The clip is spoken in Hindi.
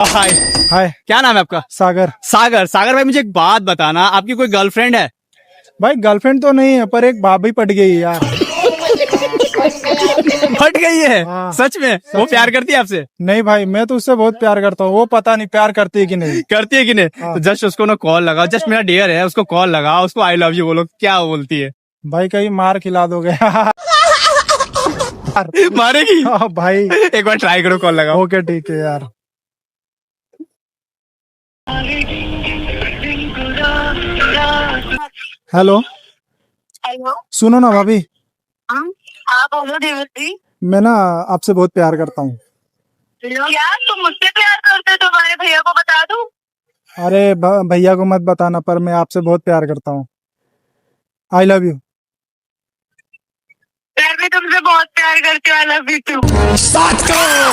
हाय। हाय। क्या नाम है आपका? सागर। सागर। सागर भाई मुझे एक बात बताना, आपकी कोई गर्लफ्रेंड है? भाई गर्लफ्रेंड तो नहीं है पर एक भाभी पट गई है यार। फट गई है? हाँ। सच में? वो प्यार करती है आपसे? नहीं भाई मैं तो उससे बहुत प्यार करता हूँ, वो पता नहीं प्यार करती है कि नहीं। करती है कि नहीं? हाँ। तो जस्ट उसको ना कॉल लगाओ, जस्ट मेरा डियर है, उसको कॉल लगाओ, उसको आई लव यू बोलो। क्या वो बोलती है? भाई कहीं मार खिला दोगे। मारेगी? हाँ भाई। एक बार ट्राई करो, कॉल लगाओ। ओके ठीक है यार। हेलो। हेलो। सुनो ना भाभी, हाँ बोलो देवती। मैं ना आपसे बहुत प्यार करता हूँ। क्या तुम मुझसे प्यार करते हो? तुम्हारे भैया को बता दूं? अरे भैया को मत बताना पर मैं आपसे बहुत प्यार करता हूँ। I love you. मैं भी तुमसे बहुत प्यार करती हूँ। I love you too. साथ करो।